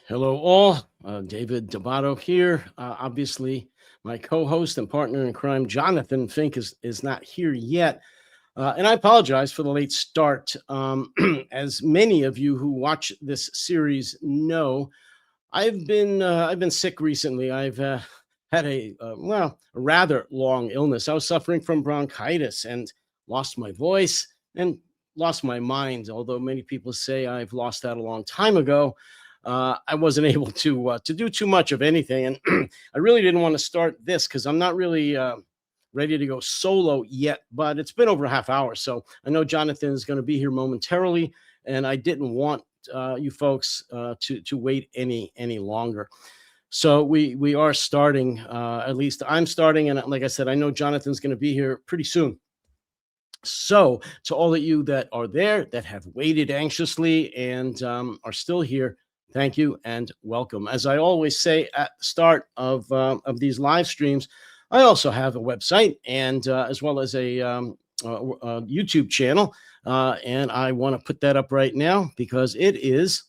Hello, all. David D'Abato here. Obviously, my co-host and partner in crime, Jonathan Fink, is not here yet, and I apologize for the late start. As many of you who watch this series know, I've been sick recently. I've had a rather long illness. I was suffering from bronchitis and lost my voice and lost my mind. Although many people say I've lost that a long time ago, I wasn't able to do too much of anything, and I really didn't want to start this because I'm not really ready to go solo yet. But it's been over a half hour, so I know Jonathan is going to be here momentarily, and I didn't want you folks to wait any longer. So we are starting. At least I'm starting, and like I said, I know Jonathan's going to be here pretty soon. So to all of you that are there, that have waited anxiously and are still here, thank you and welcome. As I always say at the start of these live streams, I also have a website and as well as a YouTube channel, and I want to put that up right now because it is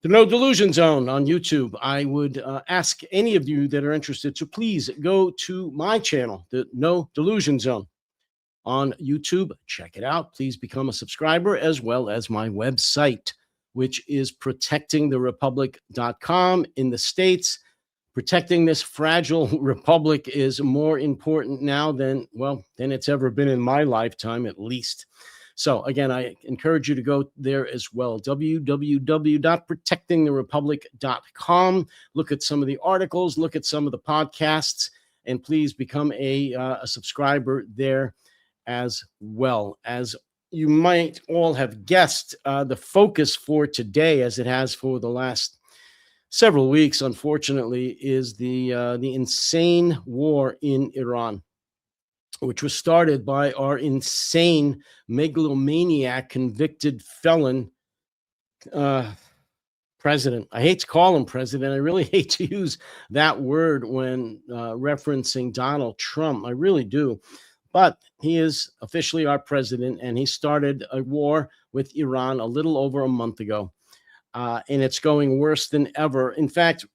the No Delusion Zone on YouTube. I would ask any of you that are interested to please go to my channel, the No Delusion Zone on YouTube. Check it out. Please become a subscriber, as well as my website, which is protectingtherepublic.com in the States. Protecting this fragile republic is more important now than it's ever been in my lifetime, at least. So again, I encourage you to go there as well. www.protectingtherepublic.com. Look at some of the articles, look at some of the podcasts, and please become a subscriber there as well. As you might all have guessed, the focus for today, as it has for the last several weeks, unfortunately, is the insane war in Iran, which was started by our insane megalomaniac, convicted felon president. I hate to call him president. I really hate to use that word when referencing Donald Trump. I really do. But he is officially our president, and he started a war with Iran a little over a month ago. And it's going worse than ever. In fact,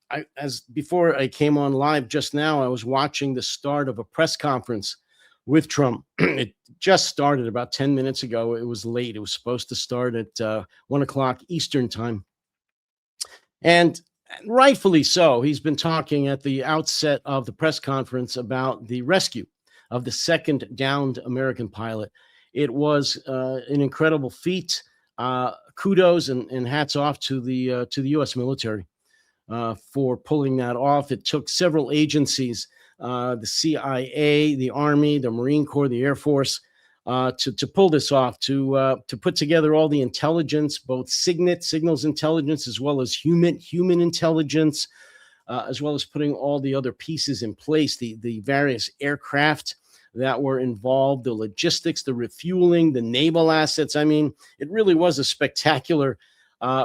before I came on live just now, I was watching the start of a press conference with Trump. It just started about 10 minutes ago. It was late. It was supposed to start at 1 o'clock Eastern time. And rightfully so, he's been talking at the outset of the press conference about the rescue of the second downed American pilot. It was an incredible feat. Kudos and hats off to the U.S. military for pulling that off. It took several agencies, the CIA, the Army, the Marine Corps, the Air Force, to pull this off, to put together all the intelligence, both signals intelligence, as well as human intelligence, as well as putting all the other pieces in place, the various aircraft that were involved, the logistics, the refueling, the naval assets. I mean, it really was a spectacular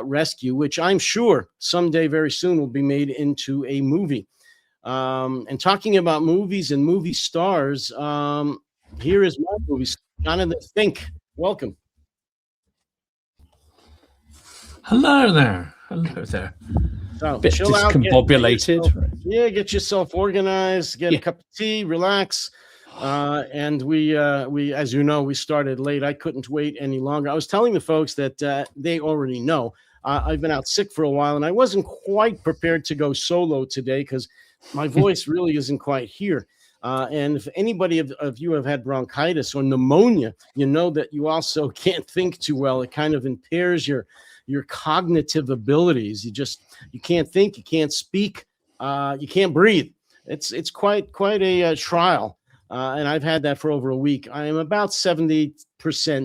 rescue, which I'm sure someday very soon will be made into a movie. And talking about movies and movie stars, here is my movie star, Jonathan Fink. Welcome. Hello there. Hello there. So, bit chill out, discombobulated. Get yourself organized, get a cup of tea, relax. And we, as you know, we started late. I couldn't wait any longer. I was telling the folks that they already know I've been out sick for a while, and I wasn't quite prepared to go solo today because my voice really isn't quite here. And if anybody of you have had bronchitis or pneumonia, you know that you also can't think too well. It kind of impairs your cognitive abilities. You can't think, you can't speak, you can't breathe. It's quite a trial. And I've had that for over a week. I am about 70%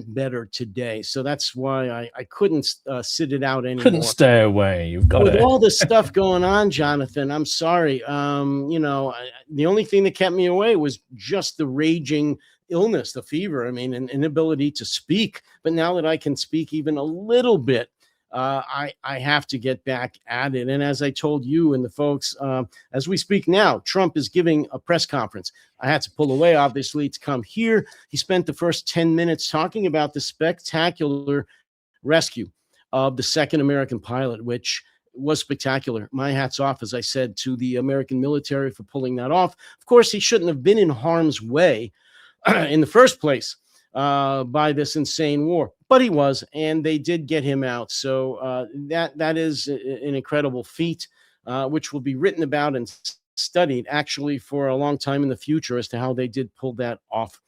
better today. So that's why I couldn't sit it out anymore. Couldn't stay away. You've got With all this stuff going on, Jonathan, I'm sorry. The only thing that kept me away was just the raging illness, the fever. I mean, an inability to speak. But now that I can speak even a little bit, I have to get back at it. And as I told you and the folks, as we speak now, Trump is giving a press conference. I had to pull away, obviously, to come here. He spent the first 10 minutes talking about the spectacular rescue of the second American pilot, which was spectacular. My hat's off, as I said, to the American military for pulling that off. Of course, he shouldn't have been in harm's way in the first place by this insane war, but he was, and they did get him out. So that is an incredible feat, which will be written about and studied actually for a long time in the future as to how they did pull that off.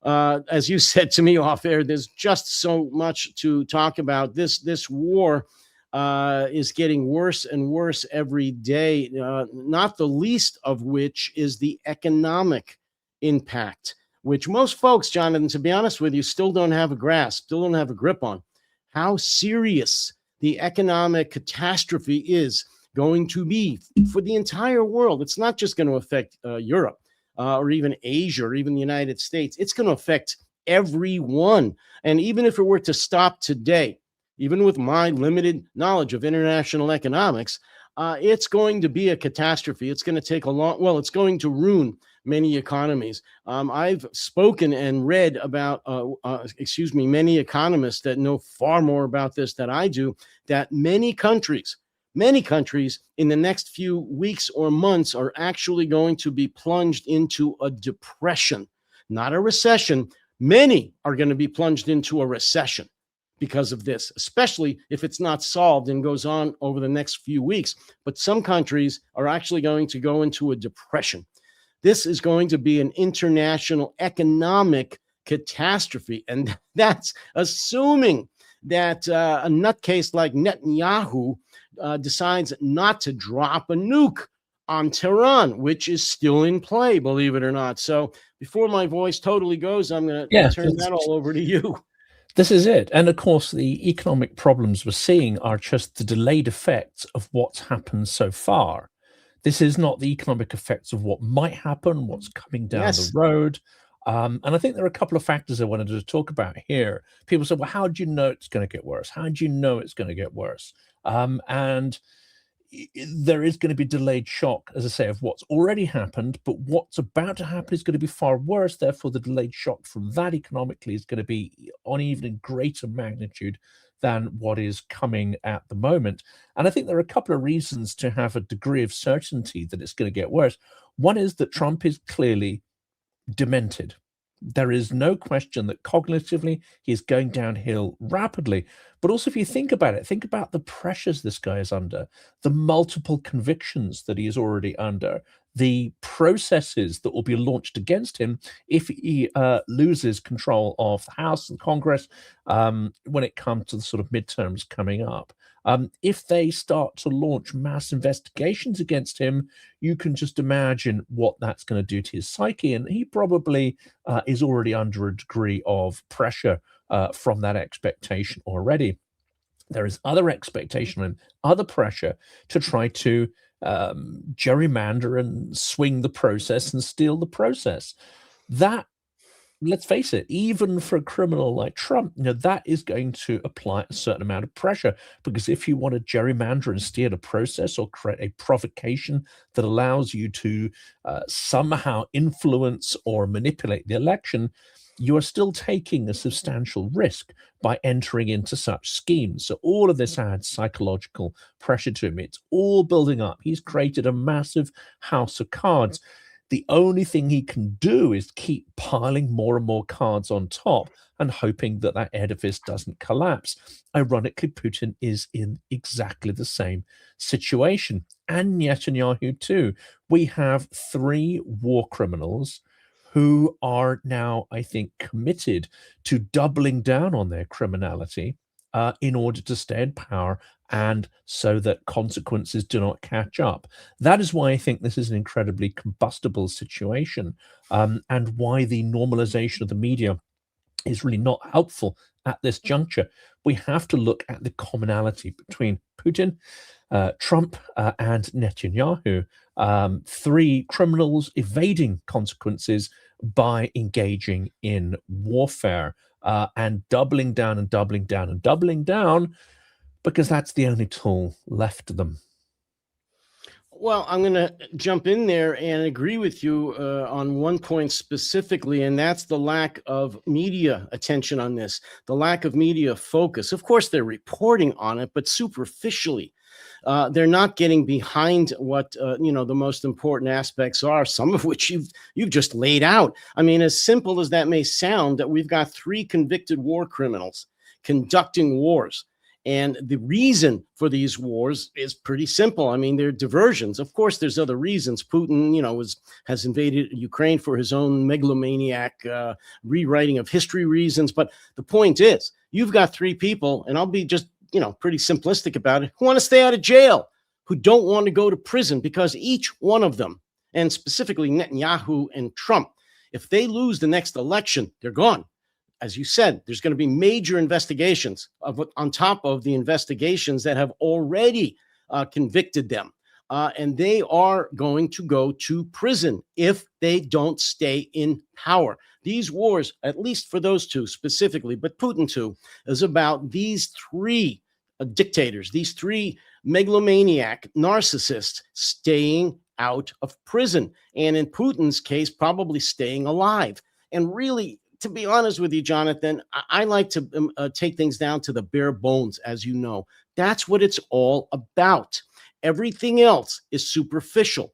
As you said to me off air, there's just so much to talk about. This war is getting worse and worse every day, not the least of which is the economic impact, which most folks, Jonathan, to be honest with you, still don't have a grasp, still don't have a grip on how serious the economic catastrophe is going to be for the entire world. It's not just going to affect Europe or even Asia or even the United States. It's going to affect everyone. And even if it were to stop today, even with my limited knowledge of international economics, it's going to be a catastrophe. It's going to take it's going to ruin many economies. I've spoken and read about, many economists that know far more about this than I do, that many countries in the next few weeks or months are actually going to be plunged into a depression, not a recession. Many are going to be plunged into a recession because of this, especially if it's not solved and goes on over the next few weeks. But some countries are actually going to go into a depression. This is going to be an international economic catastrophe. And that's assuming that a nutcase like Netanyahu decides not to drop a nuke on Tehran, which is still in play, believe it or not. So before my voice totally goes, I'm going to turn that all over to you. This is it. And of course, the economic problems we're seeing are just the delayed effects of what's happened so far. This is not the economic effects of what might happen, what's coming down the road. And I think there are a couple of factors I wanted to talk about here. People say, well, how do you know it's going to get worse? How do you know it's going to get worse? And there is going to be delayed shock, as I say, of what's already happened, but what's about to happen is going to be far worse. Therefore, the delayed shock from that economically is going to be on even greater magnitude than what is coming at the moment. And I think there are a couple of reasons to have a degree of certainty that it's going to get worse. One is that Trump is clearly demented. There is no question that cognitively he is going downhill rapidly. But also, if you think about it, think about the pressures this guy is under, the multiple convictions that he is already under, the processes that will be launched against him if he loses control of the House and Congress when it comes to the sort of midterms coming up. If they start to launch mass investigations against him, you can just imagine what that's going to do to his psyche. And he probably is already under a degree of pressure from that expectation already. There is other expectation and other pressure to try to gerrymander and swing the process and steal the process. That, let's face it, even for a criminal like Trump, that is going to apply a certain amount of pressure, because if you want to gerrymander and steer the process or create a provocation that allows you to somehow influence or manipulate the election, you are still taking a substantial risk by entering into such schemes. So all of this adds psychological pressure to him. It's all building up. He's created a massive house of cards. The only thing he can do is keep piling more and more cards on top and hoping that that edifice doesn't collapse. Ironically, Putin is in exactly the same situation, and Netanyahu too. We have 3 war criminals who are now, I think, committed to doubling down on their criminality in order to stay in power and so that consequences do not catch up. That is why I think this is an incredibly combustible situation, and why the normalization of the media is really not helpful at this juncture. We have to look at the commonality between Putin, Trump, and Netanyahu. 3 criminals evading consequences by engaging in warfare and doubling down and doubling down and doubling down, because that's the only tool left to them. Well, I'm going to jump in there and agree with you on one point specifically, and that's the lack of media attention on this, the lack of media focus. Of course, they're reporting on it, but superficially. They're not getting behind what the most important aspects are, some of which you've just laid out. I mean, as simple as that may sound, that we've got 3 convicted war criminals conducting wars. And the reason for these wars is pretty simple. I mean, they're diversions. Of course, there's other reasons. Putin, has invaded Ukraine for his own megalomaniac rewriting of history reasons. But the point is, you've got 3 people, and I'll be just pretty simplistic about it, who want to stay out of jail, who don't want to go to prison, because each one of them, and specifically Netanyahu and Trump, if they lose the next election, they're gone. As you said, there's going to be major investigations on top of the investigations that have already convicted them. And they are going to go to prison if they don't stay in power. These wars, at least for those 2 specifically, but Putin too, is about these 3 dictators, these 3 megalomaniac narcissists staying out of prison. And in Putin's case, probably staying alive. And really, to be honest with you, Jonathan, I like to take things down to the bare bones, as you know. That's what it's all about. Everything else is superficial.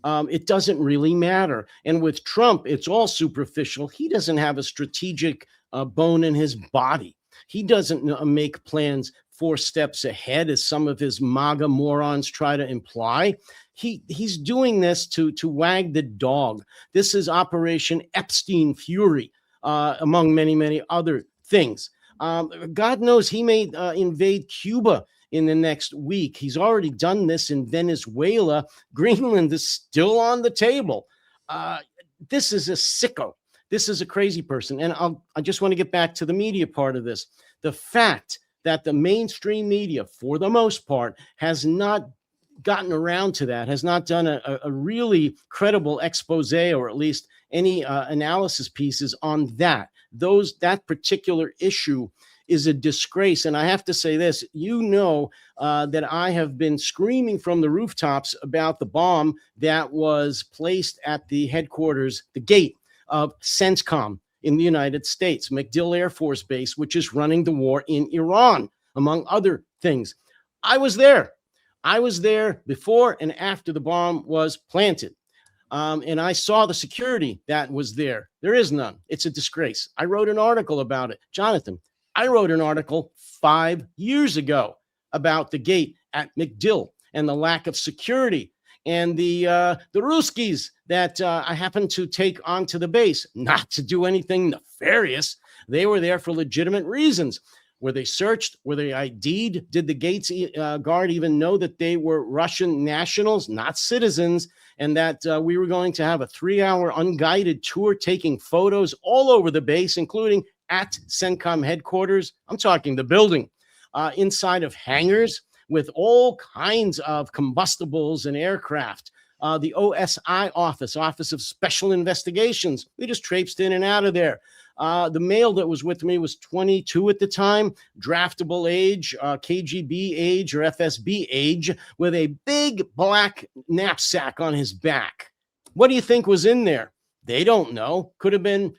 It doesn't really matter. And with Trump, it's all superficial. He doesn't have a strategic bone in his body. He doesn't make plans 4 steps ahead, as some of his MAGA morons try to imply. He's doing this to wag the dog. This is Operation Epstein Fury, among many, many other things. God knows he may invade Cuba in the next week. He's already done this in Venezuela. Greenland is still on the table. This is a sicko. This is a crazy person. And I just want to get back to the media part of this. The fact that the mainstream media, for the most part, has not gotten around to that, has not done a really credible expose, or at least any analysis pieces on that particular issue, is a disgrace. And I have to say this, that I have been screaming from the rooftops about the bomb that was placed at the headquarters, the gate of CENTCOM in the United States, MacDill Air Force Base, which is running the war in Iran, among other things. I was there. I was there before and after the bomb was planted. And I saw the security that was there. There is none. It's a disgrace. I wrote an article about it. Jonathan, I wrote an article 5 years ago about the gate at MacDill and the lack of security and the Ruskies that I happened to take onto the base, not to do anything nefarious. They were there for legitimate reasons. Were they searched? Were they ID'd? Did the gates guard even know that they were Russian nationals, not citizens, and that we were going to have a 3-hour unguided tour taking photos all over the base, including at CENTCOM headquarters? I'm talking the building, inside of hangars with all kinds of combustibles and aircraft. The OSI Office of Special Investigations, we just traipsed in and out of there. The male that was with me was 22 at the time, draftable age, KGB age or FSB age, with a big black knapsack on his back. What do you think was in there? They don't know. Could have been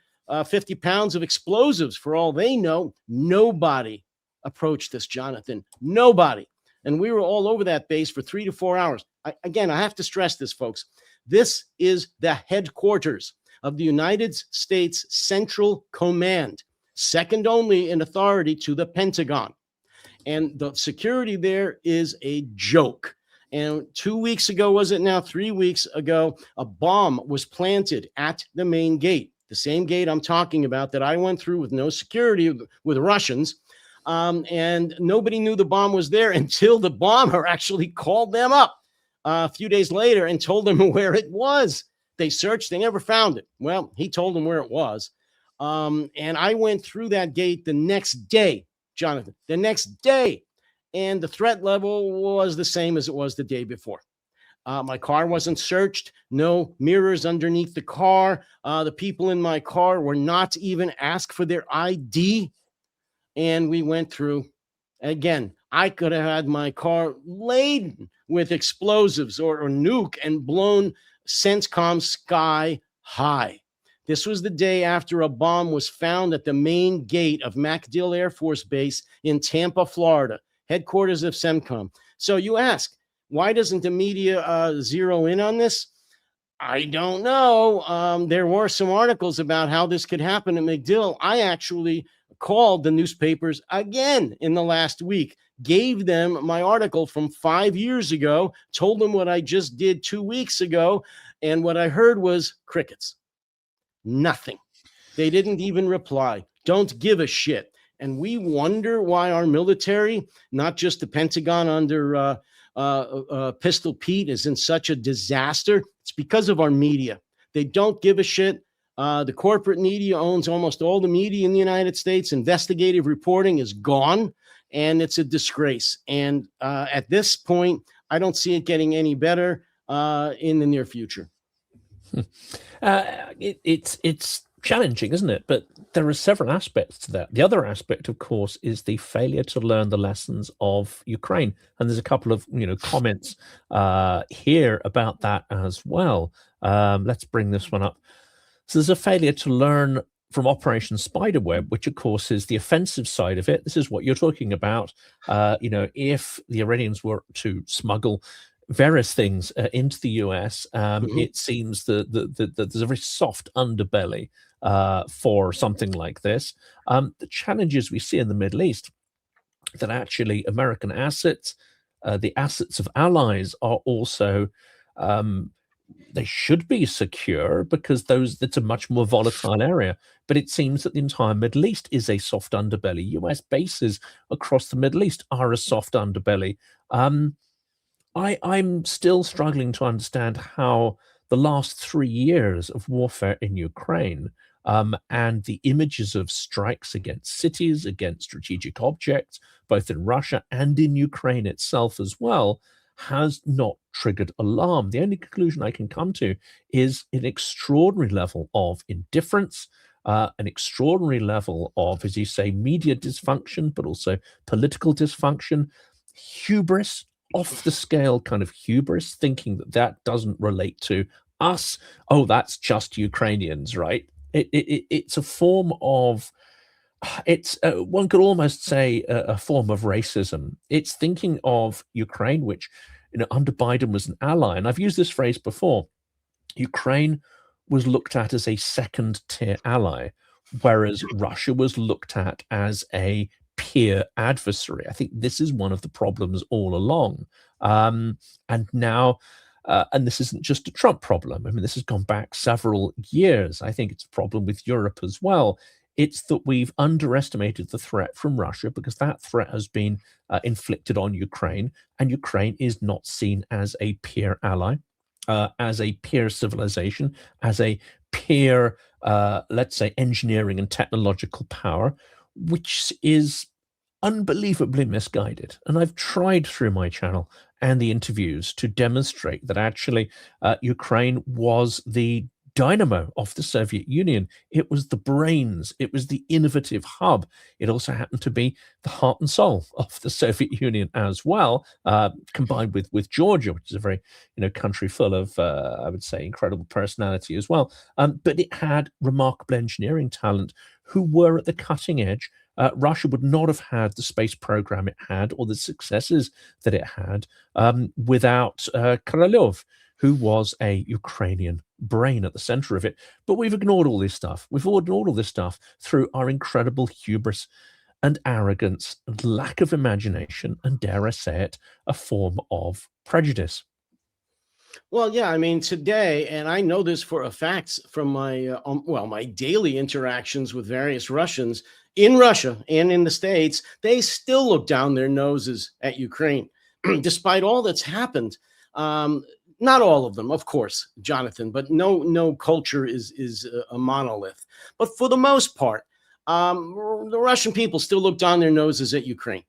50 pounds of explosives for all they know. Nobody approached this, Jonathan. Nobody. And we were all over that base for 3 to 4 hours. I have to stress this, folks. This is the headquarters of the United States Central Command, second only in authority to the Pentagon. And the security there is a joke. And 2 weeks ago, was it now 3 weeks ago, a bomb was planted at the main gate, the same gate I'm talking about that I went through with no security with Russians. And nobody knew the bomb was there until the bomber actually called them up a few days later and told them where it was. They searched, they never found it. Well, he told them where it was. And I went through that gate the next day, Jonathan, the next day. And the threat level was the same as it was the day before. My car wasn't searched, no mirrors underneath the car. The people in my car were not even asked for their ID. And we went through again. I could have had my car laden with explosives or nuke and blown CENTCOM sky high. This was the day after a bomb was found at the main gate of MacDill Air Force Base in Tampa, Florida, headquarters of CENTCOM. So you ask, why doesn't the media zero in on this? I don't know. There were some articles about how this could happen at MacDill. I actually called the newspapers again in the last week, gave them my article from 5 years ago, told them what I just did 2 weeks ago, and what I heard was crickets. Nothing. They didn't even reply. Don't give a shit. And we wonder why our military, not just the Pentagon under Pistol Pete, is in such a disaster. It's because of our media. They don't give a shit. The corporate media owns almost all the media in the United States. Investigative reporting is gone, and it's a disgrace. And at this point, I don't see it getting any better in the near future. It's challenging, isn't it? But there are several aspects to that. The other aspect, of course, is the failure to learn the lessons of Ukraine. And there's a couple of comments here about that as well. Let's bring this one up. So there's a failure to learn from Operation Spiderweb, which of course is the offensive side of it. This is what you're talking about. If the Iranians were to smuggle various things into the US, it seems that there's a very soft underbelly for something like this. The challenges we see in the Middle East, that actually American assets, the assets of allies, are also they should be secure, because that's a much more volatile area. But it seems that the entire Middle East is a soft underbelly. US bases across the Middle East are a soft underbelly. I'm still struggling to understand how the last 3 years of warfare in Ukraine and the images of strikes against cities, against strategic objects, both in Russia and in Ukraine itself as well, has not triggered alarm. The only conclusion I can come to is an extraordinary level of indifference, an extraordinary level of, as you say, media dysfunction, but also political dysfunction, hubris, off the scale kind of hubris, thinking that doesn't relate to us. Oh, that's just Ukrainians, right? It's a form of, one could almost say a form of racism. It's thinking of Ukraine, which under Biden was an ally, and I've used this phrase before. Ukraine was looked at as a second-tier ally, whereas Russia was looked at as a peer adversary. I think this is one of the problems all along. And now, and this isn't just a Trump problem. I mean, this has gone back several years. I think it's a problem with Europe as well. It's that we've underestimated the threat from Russia, because that threat has been inflicted on Ukraine, and Ukraine is not seen as a peer ally, as a peer civilization, as a peer, let's say, engineering and technological power, which is unbelievably misguided. And I've tried through my channel and the interviews to demonstrate that actually Ukraine was the dynamo of the Soviet Union. It was the brains. It was the innovative hub. It also happened to be the heart and soul of the Soviet Union as well, combined with Georgia, which is a very country full of, I would say, incredible personality as well. But it had remarkable engineering talent who were at the cutting edge. Russia would not have had the space program it had, or the successes that it had, without Korolev, who was a Ukrainian brain at the center of it. But we've ignored all this stuff. We've ignored all this stuff through our incredible hubris and arrogance and lack of imagination, and, dare I say it, a form of prejudice. Well, yeah, I mean, today, and I know this for a fact from my, my daily interactions with various Russians in Russia and in the States, they still look down their noses at Ukraine, despite all that's happened. Not all of them, of course, Jonathan, but no culture is a monolith. But for the most part, the Russian people still look down their noses at Ukraine.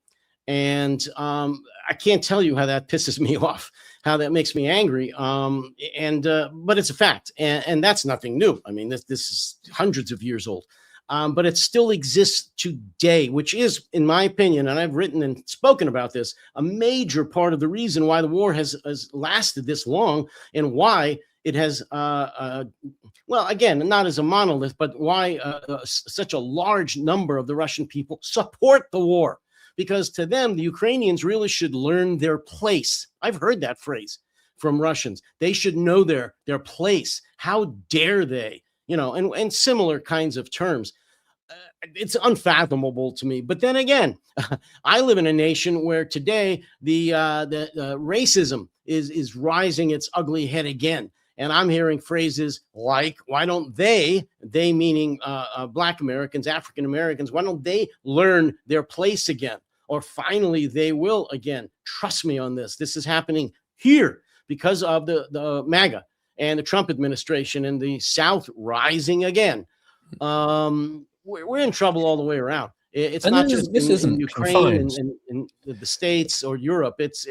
And I can't tell you how that pisses me off, how that makes me angry. But it's a fact, and that's nothing new. I mean, this is hundreds of years old. but it still exists today, which is, in my opinion, and I've written and spoken about this, a major part of the reason why the war has lasted this long, and why it has, well, again, not as a monolith, but why such a large number of the Russian people support the war. Because to them, the Ukrainians really should learn their place. I've heard that phrase from Russians. They should know their place. How dare they? You know, and similar kinds of terms. It's unfathomable to me. But then again, I live in a nation where today the racism is rising its ugly head again. And I'm hearing phrases like, why don't they meaning Black Americans, African Americans, why don't they learn their place again? Or finally, they will again. Trust me on this. This is happening here because of the MAGA and the Trump administration and the South rising again. We're in trouble all the way around. It's not just in Ukraine and in the States or Europe. It's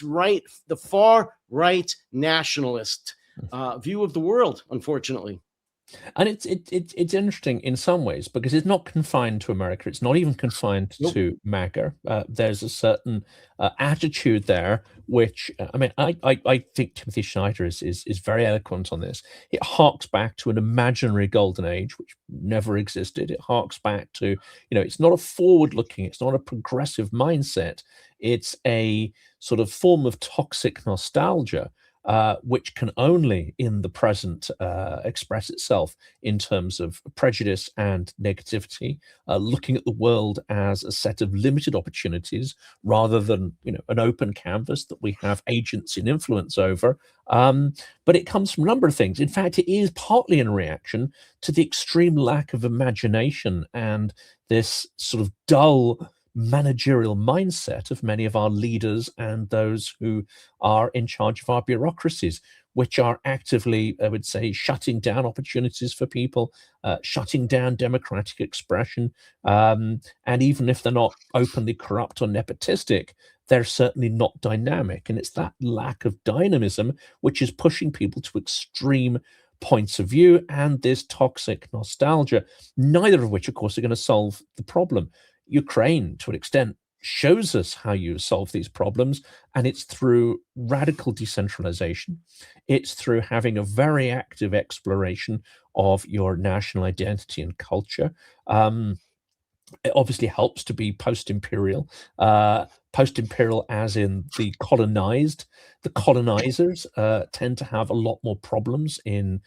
right, the far right nationalist view of the world, unfortunately. And it's interesting in some ways because it's not confined to America. It's not even confined to MAGA. There's a certain attitude there, which I mean, I think Timothy Snyder is very eloquent on this. It harks back to an imaginary golden age, which never existed. It harks back to, it's not a forward-looking, it's not a progressive mindset. It's a sort of form of toxic nostalgia. Which can only in the present express itself in terms of prejudice and negativity, looking at the world as a set of limited opportunities rather than an open canvas that we have agency and influence over. But it comes from a number of things. In fact, it is partly in reaction to the extreme lack of imagination and this sort of dull managerial mindset of many of our leaders and those who are in charge of our bureaucracies, which are actively, I would say, shutting down opportunities for people, shutting down democratic expression. And even if they're not openly corrupt or nepotistic, they're certainly not dynamic. And it's that lack of dynamism which is pushing people to extreme points of view and this toxic nostalgia, neither of which, of course, are going to solve the problem. Ukraine, to an extent, shows us how you solve these problems, and it's through radical decentralization. It's through having a very active exploration of your national identity and culture. It obviously helps to be post-imperial, as in the colonized. The colonizers tend to have a lot more problems in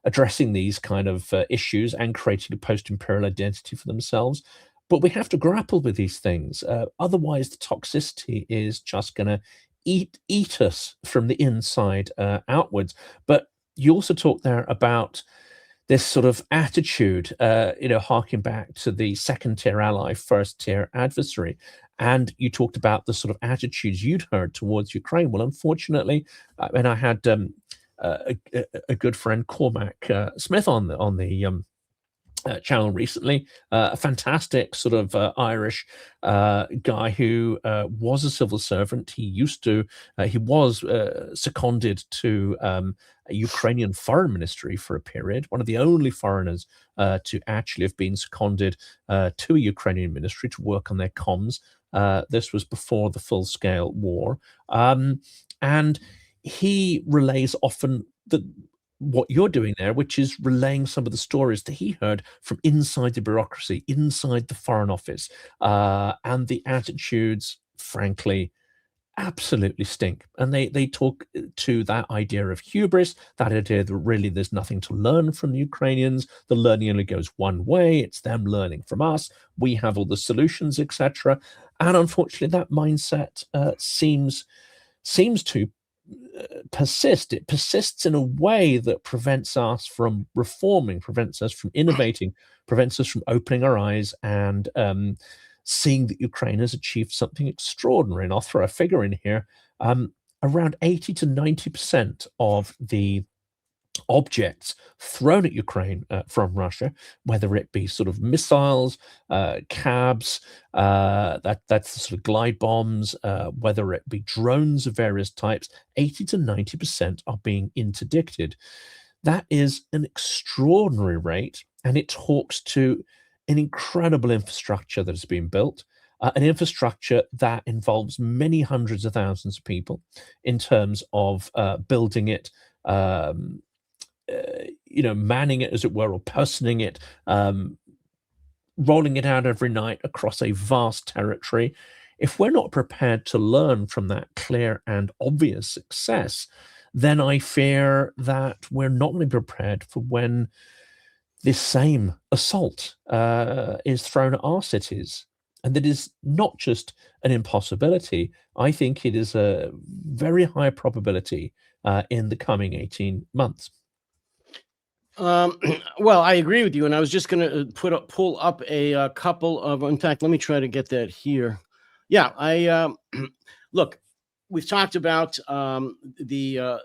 addressing these kind of issues and creating a post-imperial identity for themselves. But we have to grapple with these things. Otherwise, the toxicity is just going to eat us from the inside outwards. But you also talk there about this sort of attitude, harking back to the second-tier ally, first-tier adversary. And you talked about the sort of attitudes you'd heard towards Ukraine. Well, unfortunately, and I had a good friend, Cormac Smith, on the channel recently, a fantastic sort of Irish guy who was a civil servant. He was seconded to a Ukrainian foreign ministry for a period, one of the only foreigners to actually have been seconded to a Ukrainian ministry to work on their comms. This was before the full-scale war. And he relays often what you're doing there, which is relaying some of the stories that he heard from inside the bureaucracy, inside the Foreign Office, and the attitudes, frankly, absolutely stink. And they talk to that idea of hubris, that idea that really there's nothing to learn from the Ukrainians. The learning only goes one way. It's them learning from us. We have all the solutions, etc. And unfortunately, that mindset seems to persist. It persists in a way that prevents us from reforming, prevents us from innovating, prevents us from opening our eyes and seeing that Ukraine has achieved something extraordinary. And I'll throw a figure in here. Around 80 to 90% of the objects thrown at Ukraine from Russia, whether it be sort of missiles, cabs, that's the sort of glide bombs, whether it be drones of various types, 80 to 90% are being interdicted. That is an extraordinary rate, and it talks to an incredible infrastructure that has been built, an infrastructure that involves many hundreds of thousands of people in terms of building it, manning it, as it were, or personing it, rolling it out every night across a vast territory. If we're not prepared to learn from that clear and obvious success, then I fear that we're not going to be prepared for when this same assault is thrown at our cities. And that is not just an impossibility. I think it is a very high probability in the coming 18 months. Well, I agree with you, and I was just going to pull up a couple of. In fact, let me try to get that here. Yeah, I look. We've talked about the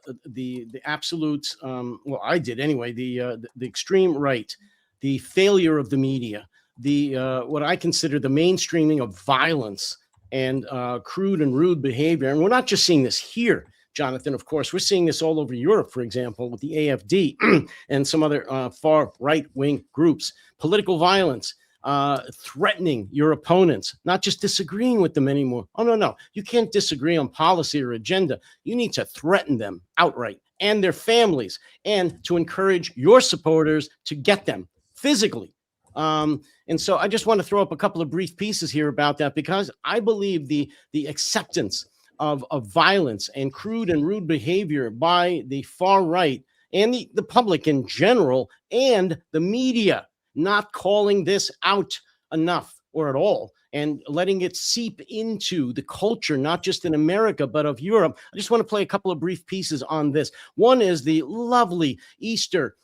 absolute. Well, I did anyway. The extreme right, the failure of the media, the what I consider the mainstreaming of violence and crude and rude behavior. And we're not just seeing this here, Jonathan. Of course, we're seeing this all over Europe, for example, with the AfD and some other far right-wing groups. Political violence, threatening your opponents, not just disagreeing with them anymore. Oh, no. You can't disagree on policy or agenda. You need to threaten them outright and their families, and to encourage your supporters to get them physically. And so I just want to throw up a couple of brief pieces here about that, because I believe the acceptance of violence and crude and rude behavior by the far right and the public in general, and the media not calling this out enough or at all, and letting it seep into the culture, not just in America, but of Europe. I just want to play a couple of brief pieces on this. One is the lovely Easter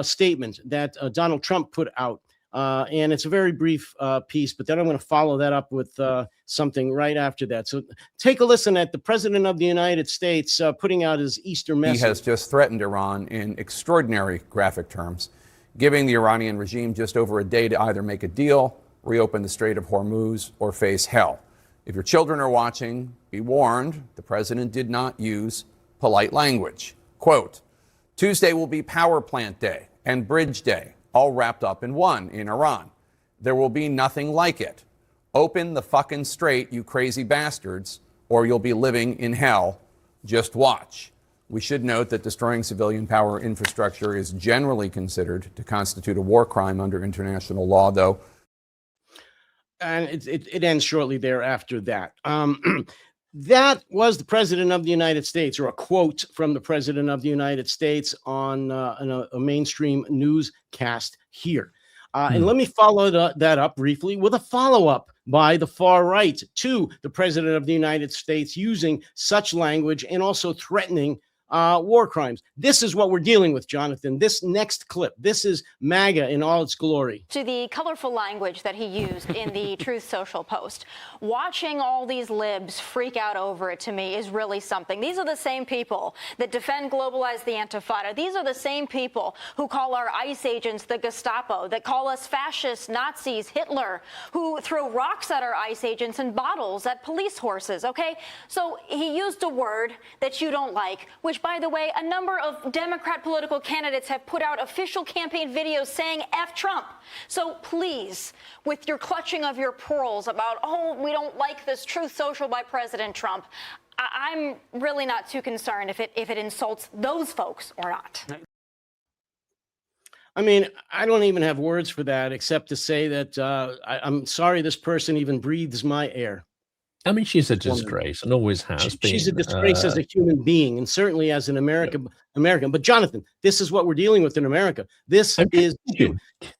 statement that Donald Trump put out. And it's a very brief piece, but then I'm going to follow that up with something right after that. So take a listen at the President of the United States putting out his Easter message. He has just threatened Iran in extraordinary graphic terms, giving the Iranian regime just over a day to either make a deal, reopen the Strait of Hormuz, or face hell. If your children are watching, be warned, the president did not use polite language. Quote, Tuesday will be Power Plant Day and Bridge Day, all wrapped up in one in Iran. There will be nothing like it. Open the fucking strait, you crazy bastards, or you'll be living in hell. Just watch. We should note that destroying civilian power infrastructure is generally considered to constitute a war crime under international law, though. And it ends shortly thereafter that. That was the President of the United States, or a quote from the President of the United States on a mainstream newscast here. And let me follow that up briefly with a follow-up by the far right to the President of the United States using such language and also threatening war crimes. This is what we're dealing with, Jonathan. This next clip, this is MAGA in all its glory. To the colorful language that he used in the Truth Social post. Watching all these libs freak out over it, to me, is really something. These are the same people that defend globalize the Intifada. These are the same people who call our ICE agents the Gestapo, that call us fascists, Nazis, Hitler, who throw rocks at our ICE agents and bottles at police horses, okay? So he used a word that you don't like, which, by the way, a number of Democrat political candidates have put out official campaign videos saying F Trump. So please, with your clutching of your pearls about, oh, we don't like this Truth Social by President Trump, I'm really not too concerned if it insults those folks or not. I mean, I don't even have words for that except to say that I'm sorry this person even breathes my air. I mean, she's a disgrace and always has been. She's a disgrace as a human being, and certainly as an American. But Jonathan, this is what we're dealing with in America. This is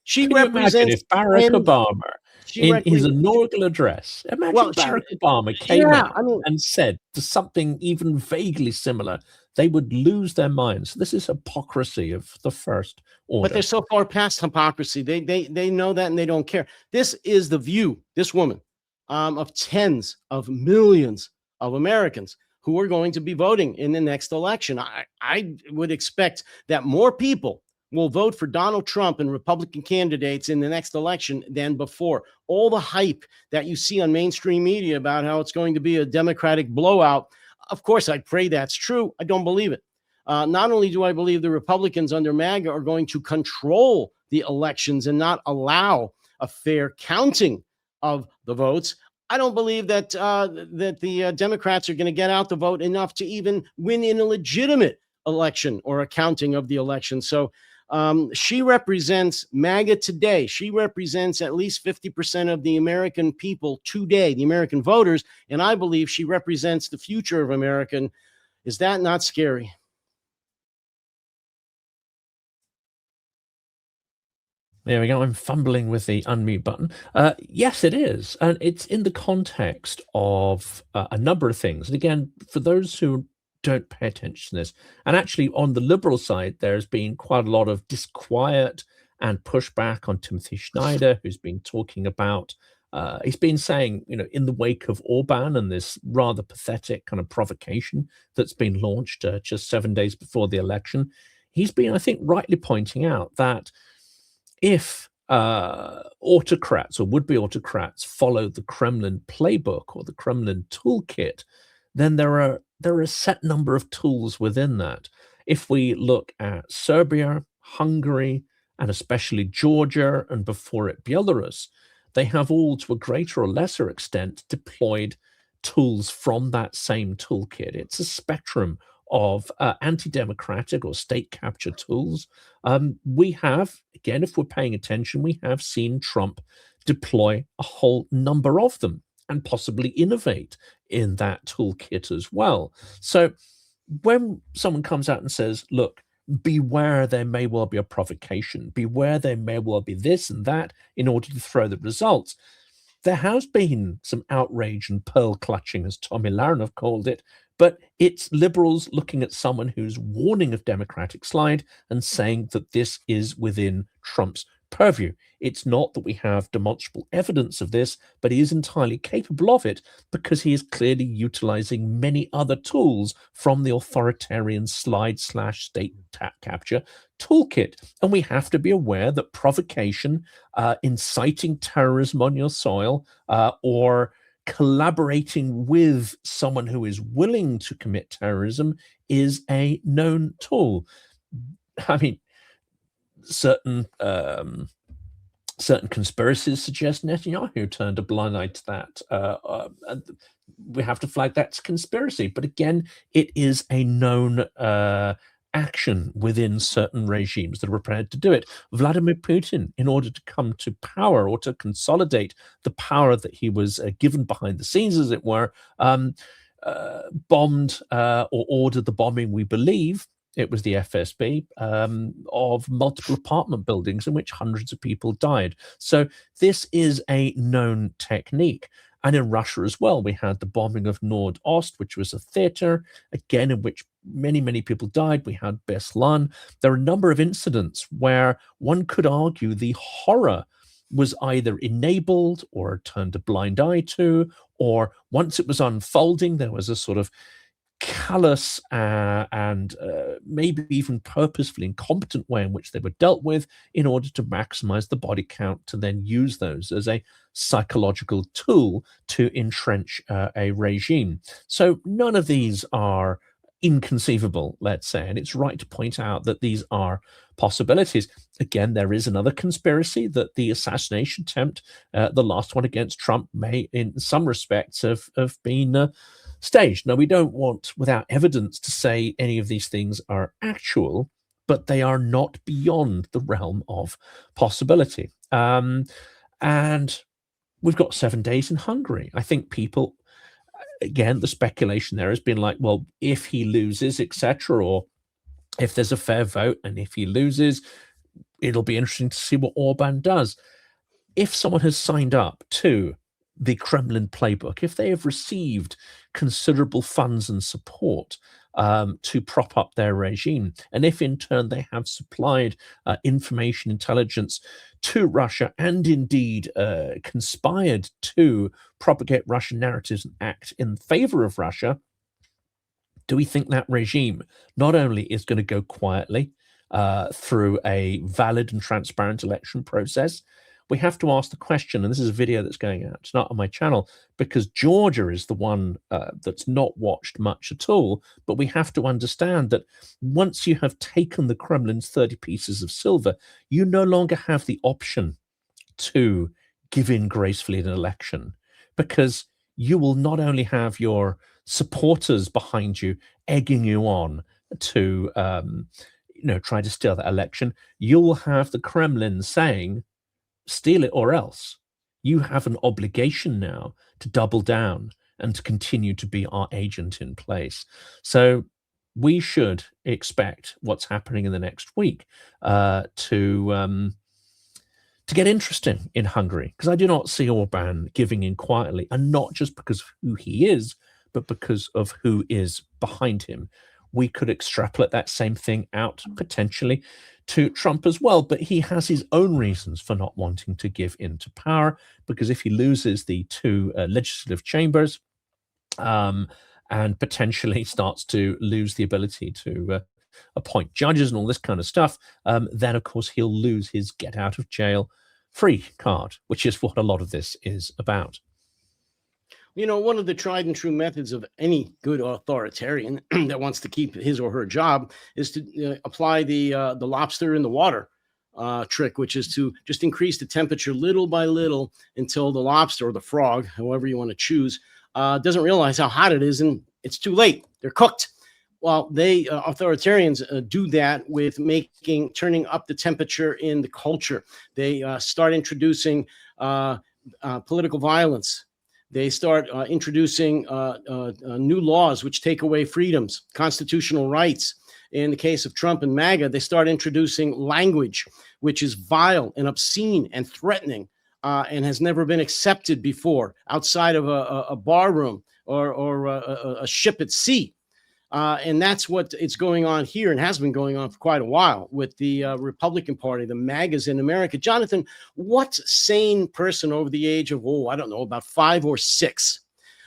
she represents if Barack Obama in his inaugural address. Imagine Barack Obama came out and said something even vaguely similar. They would lose their minds. This is hypocrisy of the first order. But they're so far past hypocrisy. They know that and they don't care. This is the view. This woman. Of tens of millions of Americans who are going to be voting in the next election. I would expect that more people will vote for Donald Trump and Republican candidates in the next election than before. All the hype that you see on mainstream media about how it's going to be a Democratic blowout, of course, I pray that's true. I don't believe it. Not only do I believe the Republicans under MAGA are going to control the elections and not allow a fair counting of the votes, I don't believe that the Democrats are going to get out the vote enough to even win in a legitimate election or a counting of the election. So she represents MAGA today. She represents at least 50% of the American people today, the American voters, and I believe she represents the future of America. Is that not scary? There we go. I'm fumbling with the unmute button. Yes, it is. And it's in the context of a number of things. And again, for those who don't pay attention to this, and actually on the liberal side, there's been quite a lot of disquiet and pushback on Timothy Schneider, who's been talking about, he's been saying, in the wake of Orban and this rather pathetic kind of provocation that's been launched just 7 days before the election, he's been, I think, rightly pointing out that if autocrats or would-be autocrats follow the Kremlin playbook or the Kremlin toolkit, then there are a set number of tools within that. If we look at Serbia, Hungary, and especially Georgia, and before it Belarus, they have all, to a greater or lesser extent, deployed tools from that same toolkit. It's a spectrum of anti-democratic or state capture tools. We have, again, if we're paying attention, we have seen Trump deploy a whole number of them and possibly innovate in that toolkit as well. So when someone comes out and says, look, beware, there may well be a provocation, beware, there may well be this and that in order to throw the results, there has been some outrage and pearl clutching, as Tommy Laranov called it, but it's liberals looking at someone who's warning of democratic slide and saying that this is within Trump's purview. It's not that we have demonstrable evidence of this, but he is entirely capable of it because he is clearly utilizing many other tools from the authoritarian slide/state capture toolkit. And we have to be aware that provocation, inciting terrorism on your soil, or collaborating with someone who is willing to commit terrorism is a known tool. I mean, certain conspiracies suggest Netanyahu turned a blind eye to that. We have to flag that's conspiracy, but again, it is a known action within certain regimes that are prepared to do it. Vladimir Putin, in order to come to power or to consolidate the power that he was given behind the scenes, as it were, bombed or ordered the bombing, we believe, it was the FSB, of multiple apartment buildings in which hundreds of people died. So this is a known technique. And in Russia as well, we had the bombing of Nord-Ost, which was a theater, again, in which many, many people died. We had Beslan. There are a number of incidents where one could argue the horror was either enabled or turned a blind eye to, or once it was unfolding, there was a sort of callous and maybe even purposefully incompetent way in which they were dealt with in order to maximize the body count to then use those as a psychological tool to entrench a regime. So none of these are inconceivable, let's say, and it's right to point out that these are possibilities. Again, there is another conspiracy that the assassination attempt, the last one against Trump, may in some respects have been staged. Now, we don't want, without evidence, to say any of these things are actual, but they are not beyond the realm of possibility. And we've got 7 days in Hungary. I think people, again, the speculation there has been like, well, if he loses, etc., or if there's a fair vote and if he loses, it'll be interesting to see what Orban does. If someone has signed up to the Kremlin playbook, if they have received considerable funds and support to prop up their regime, and if in turn they have supplied information intelligence to Russia and indeed conspired to propagate Russian narratives and act in favor of Russia, do we think that regime not only is going to go quietly through a valid and transparent election process, we have to ask the question, and this is a video that's going out tonight on my channel, because Georgia is the one that's not watched much at all. But we have to understand that once you have taken the Kremlin's 30 pieces of silver, you no longer have the option to give in gracefully in an election, because you will not only have your supporters behind you egging you on to try to steal that election, you will have the Kremlin saying, steal it or else. You have an obligation now to double down and to continue to be our agent in place. So we should expect what's happening in the next week to get interesting in Hungary, because I do not see Orban giving in quietly, and not just because of who he is, but because of who is behind him. We could extrapolate that same thing out potentially to Trump as well, but he has his own reasons for not wanting to give in to power, because if he loses the two legislative chambers and potentially starts to lose the ability to appoint judges and all this kind of stuff, then of course he'll lose his get out of jail free card, which is what a lot of this is about. You know, one of the tried and true methods of any good authoritarian that wants to keep his or her job is to apply the lobster in the water trick, which is to just increase the temperature little by little until the lobster or the frog, however you want to choose, doesn't realize how hot it is, and it's too late. They're cooked. Well, authoritarians do that with turning up the temperature in the culture. They start introducing political violence. They start introducing new laws which take away freedoms, constitutional rights. In the case of Trump and MAGA, they start introducing language which is vile and obscene and threatening and has never been accepted before outside of a bar room or a ship at sea. And that's what it's going on here and has been going on for quite a while with the Republican Party, the MAGAs in America. Jonathan, what sane person over the age of, I don't know, about 5 or 6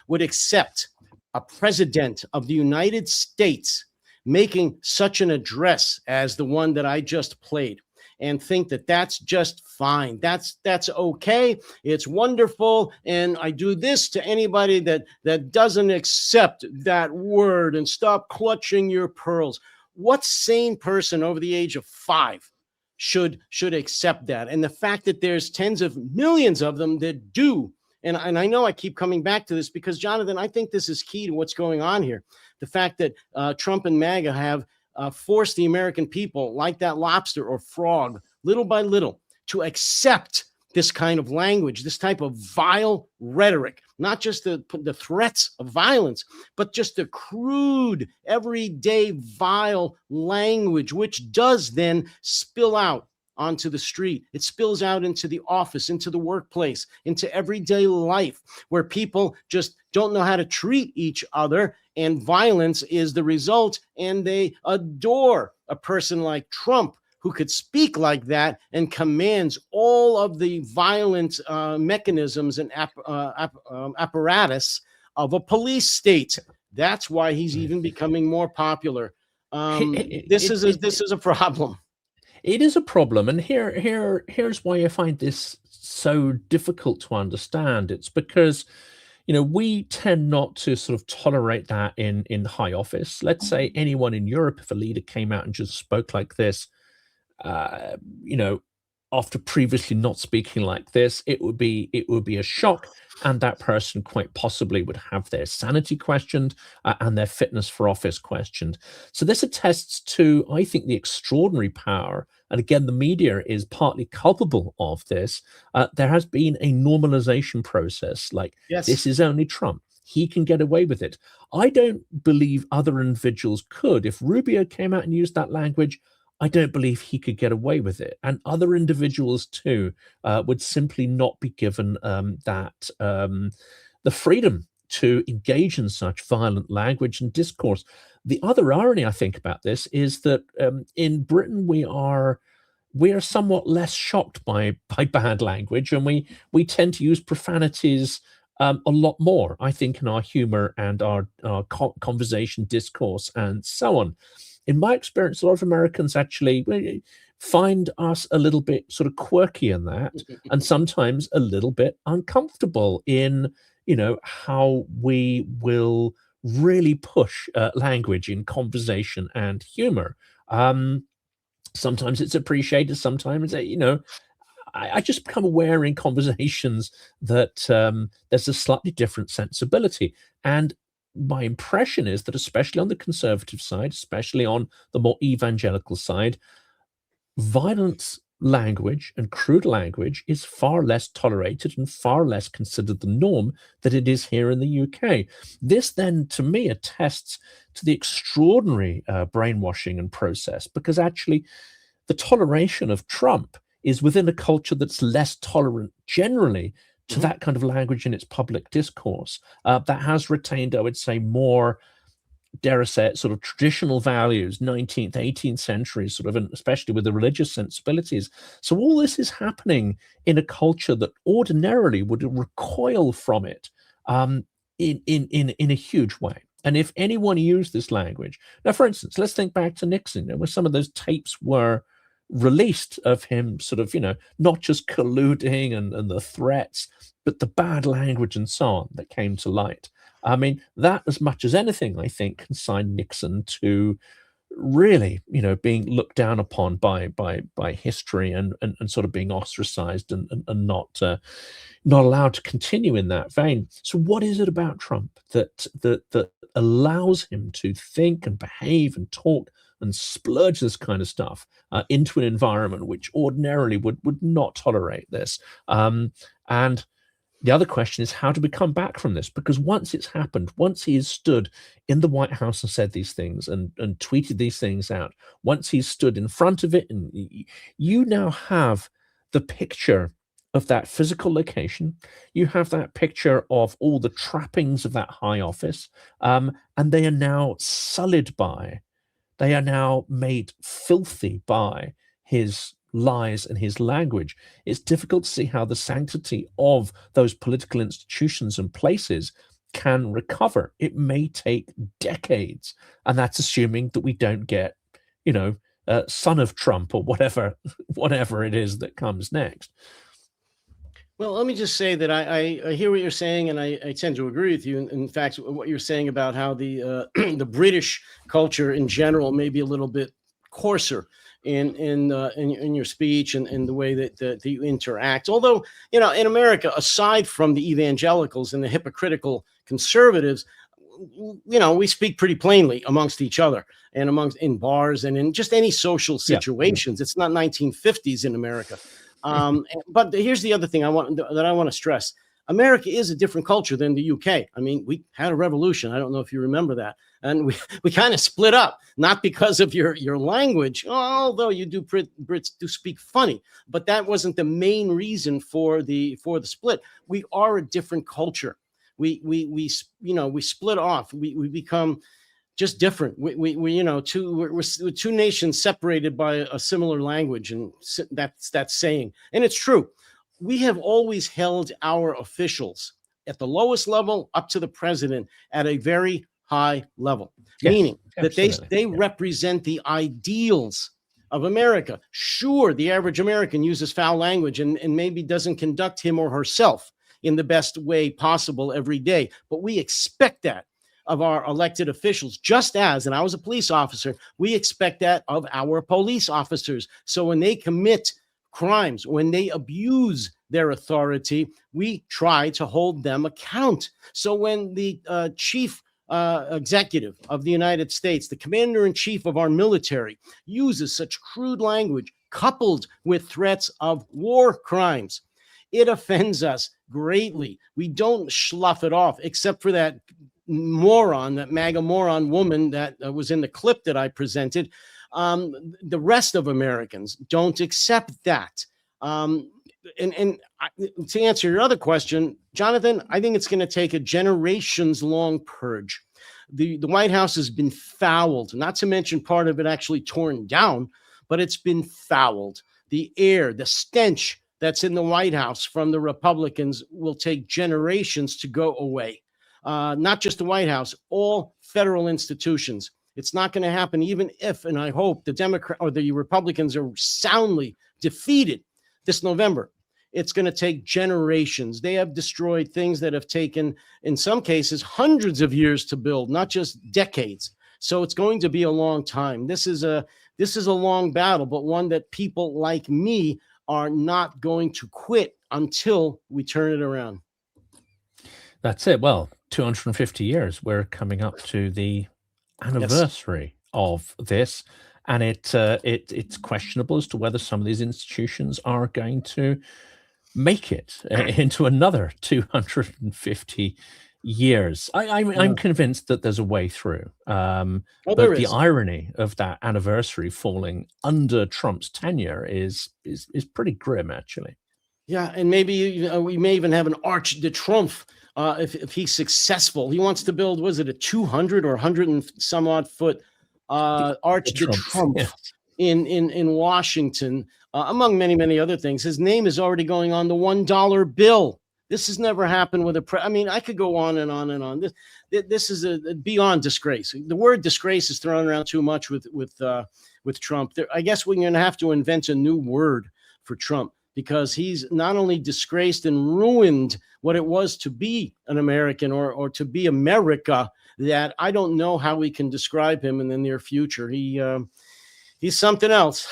would accept a president of the United States making such an address as the one that I just played and think that that's just fine? That's okay. It's wonderful. And I do this to anybody that doesn't accept that word, and stop clutching your pearls. What sane person over the age of 5 should accept that? And the fact that there's tens of millions of them that do. And I know I keep coming back to this because, Jonathan, I think this is key to what's going on here. The fact that Trump and MAGA have forced the American people, like that lobster or frog, little by little, to accept this kind of language, this type of vile rhetoric, not just the threats of violence, but just the crude, everyday, vile language, which does then spill out onto the street. It spills out into the office, into the workplace, into everyday life, where people just don't know how to treat each other, and violence is the result, and they adore a person like Trump, who could speak like that and commands all of the violent mechanisms and apparatus of a police state. That's why he's even becoming more popular. This is a problem. It is a problem, and here's why I find this so difficult to understand. It's because, we tend not to sort of tolerate that in high office. Let's say anyone in Europe, if a leader came out and just spoke like this, after previously not speaking like this, it would be a shock, and that person quite possibly would have their sanity questioned and their fitness for office questioned. So this attests to, I think, the extraordinary power, and again, the media is partly culpable of this. There has been a normalization process, like, yes, this is only Trump. He can get away with it. I don't believe other individuals could. If Rubio came out and used that language, I don't believe he could get away with it. And other individuals too would simply not be given the freedom to engage in such violent language and discourse. The other irony I think about this is that in Britain we are somewhat less shocked by bad language, and we tend to use profanities a lot more, I think, in our humor and our conversation, discourse, and so on. In my experience, a lot of Americans actually find us a little bit sort of quirky in that, and sometimes a little bit uncomfortable in, you know, how we will really push language in conversation and humor. Sometimes it's appreciated, sometimes, you know, I just become aware in conversations that there's a slightly different sensibility. And my impression is that, especially on the conservative side, especially on the more evangelical side, violent language and crude language is far less tolerated and far less considered the norm than it is here in the UK. This then, to me, attests to the extraordinary brainwashing and process, because actually the toleration of Trump is within a culture that's less tolerant generally to that kind of language in its public discourse, that has retained, I would say, more, dare I say it, sort of traditional values, 19th, 18th century, sort of, and especially with the religious sensibilities. So all this is happening in a culture that ordinarily would recoil from it in a huge way. And if anyone used this language, now, for instance, let's think back to Nixon, where some of those tapes were released of him sort of, you know, not just colluding and the threats, but the bad language and so on that came to light. I mean, that, as much as anything, I think, consigned Nixon to really, you know, being looked down upon by history and sort of being ostracized and not allowed to continue in that vein. So what is it about Trump that allows him to think and behave and talk and splurge this kind of stuff into an environment which ordinarily would not tolerate this? And the other question is, how do we come back from this? Because once it's happened, once he has stood in the White House and said these things and tweeted these things out, once he's stood in front of it, and you now have the picture of that physical location, you have that picture of all the trappings of that high office, and they are now sullied by, they are now made filthy by his lies and his language. It's difficult to see how the sanctity of those political institutions and places can recover. It may take decades, and that's assuming that we don't get, you know, son of Trump or whatever it is that comes next. Well, let me just say that I hear what you're saying, and I tend to agree with you. In fact, what you're saying about how the the British culture in general may be a little bit coarser in your speech and in the way that you interact. Although, you know, in America, aside from the evangelicals and the hypocritical conservatives, you know, we speak pretty plainly amongst each other and in bars and in just any social situations. It's not 1950s in America. But here's the other thing I want to stress. America is a different culture than the UK. I mean, we had a revolution. I don't know if you remember that. And we kind of split up, not because of your language, although you Brits do speak funny, but that wasn't the main reason for the split. We are a different culture. We split off. We become just different. We're two nations separated by a similar language, and that's saying, and it's true. We have always held our officials at the lowest level up to the president at a very high level, meaning that they represent the ideals of America. Sure, the average American uses foul language and maybe doesn't conduct him or herself in the best way possible every day, but we expect that of our elected officials, just as, and I was a police officer, we expect that of our police officers. So when they commit crimes, when they abuse their authority, we try to hold them account. So when the chief executive of the United States, the commander-in-chief of our military, uses such crude language coupled with threats of war crimes, it offends us greatly. We don't slough it off, except for that moron, that MAGA moron woman that was in the clip that I presented. The rest of Americans don't accept that. And to answer your other question, Jonathan, I think it's going to take a generations-long purge. The White House has been fouled, not to mention part of it actually torn down, but it's been fouled. The air, the stench that's in the White House from the Republicans will take generations to go away. Not just the White House, all federal institutions. It's not going to happen, even if, and I hope, the Democrat or the Republicans are soundly defeated this November. It's going to take generations. They have destroyed things that have taken, in some cases, hundreds of years to build, not just decades. So it's going to be a long time. This is a long battle, but one that people like me are not going to quit until we turn it around. That's it. Well, 250 years. We're coming up to the anniversary of this, and it's questionable as to whether some of these institutions are going to make it into another 250 years. I'm convinced that there's a way through. But the irony of that anniversary falling under Trump's tenure is pretty grim, actually. Yeah, and maybe we may even have an Arch de Trump if he's successful. He wants to build, was it a 200 or 100 and some odd foot Arch de Trump in Washington, among many other things. His name is already going on the $1 bill. This has never happened with I mean, I could go on and on and on. This is a beyond disgrace. The word disgrace is thrown around too much with Trump. I guess we're going to have to invent a new word for Trump, because he's not only disgraced and ruined what it was to be an American or to be America, that I don't know how we can describe him in the near future. He's something else.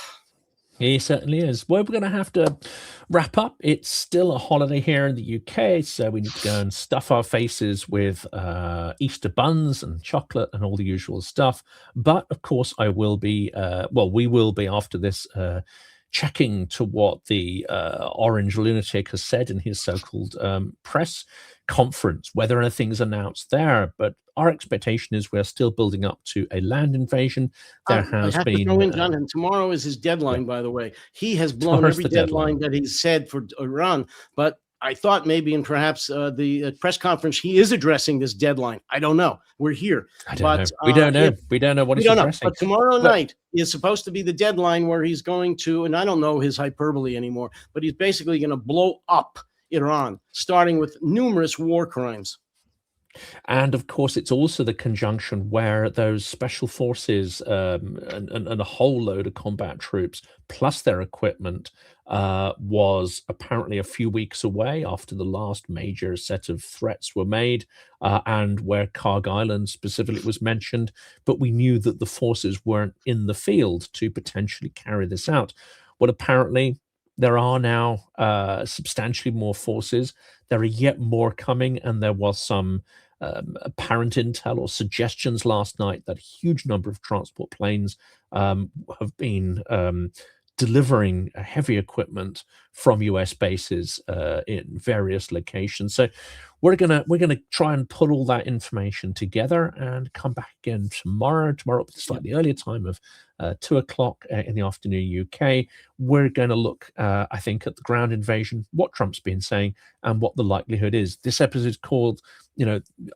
He certainly is. Well, we're going to have to wrap up. It's still a holiday here in the UK, so we need to go and stuff our faces with Easter buns and chocolate and all the usual stuff. But, of course, I will be, we will be after this checking to what the orange lunatic has said in his so-called press conference, whether anything's announced there. But our expectation is we're still building up to a land invasion. There has been. To throw in, John, and tomorrow is his deadline, by the way. He has blown every deadline that he's said for Iran. But I thought maybe in perhaps the press conference he is addressing this deadline. I don't know. We're here. We don't know. We don't know what he's addressing. But tomorrow night is supposed to be the deadline where he's going to, and I don't know his hyperbole anymore, but he's basically going to blow up Iran, starting with numerous war crimes. And of course, it's also the conjunction where those special forces and a whole load of combat troops, plus their equipment, was apparently a few weeks away after the last major set of threats were made, and where Karg Island specifically was mentioned. But we knew that the forces weren't in the field to potentially carry this out. Well, apparently, there are now substantially more forces. There are yet more coming, and there was some apparent intel or suggestions last night that a huge number of transport planes have been delivering heavy equipment from US bases in various locations. So we're gonna try and put all that information together and come back again tomorrow at a slightly earlier time of 2 o'clock in the afternoon UK. We're going to look, I think, at the ground invasion, what Trump's been saying, and what the likelihood is. This episode is called,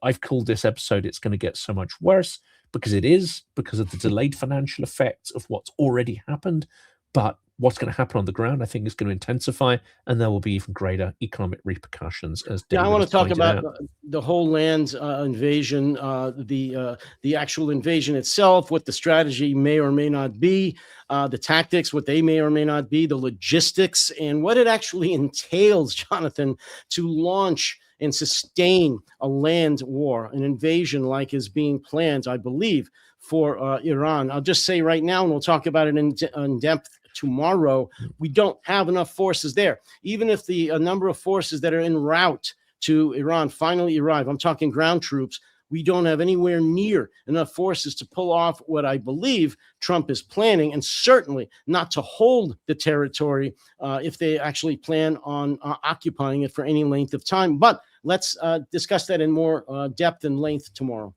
I've called this episode "It's Going to Get So Much Worse," because it is, because of the delayed financial effects of what's already happened. But what's going to happen on the ground, I think, is going to intensify, and there will be even greater economic repercussions. As David I want to talk about the whole land invasion, the actual invasion itself, what the strategy may or may not be, the tactics, what they may or may not be, the logistics, and what it actually entails, Jonathan, to launch and sustain a land war, an invasion like is being planned, I believe, for Iran. I'll just say right now, and we'll talk about it in depth tomorrow, we don't have enough forces there. Even if the number of forces that are en route to Iran finally arrive, I'm talking ground troops, we don't have anywhere near enough forces to pull off what I believe Trump is planning, and certainly not to hold the territory if they actually plan on occupying it for any length of time. But let's discuss that in more depth and length tomorrow.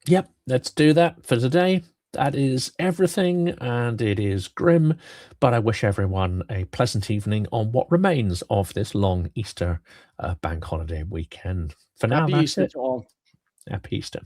Yep, let's do that for today. That is everything, and it is grim, but I wish everyone a pleasant evening on what remains of this long Easter bank holiday weekend. For now, Happy that's Easter it. to all. Happy Easter.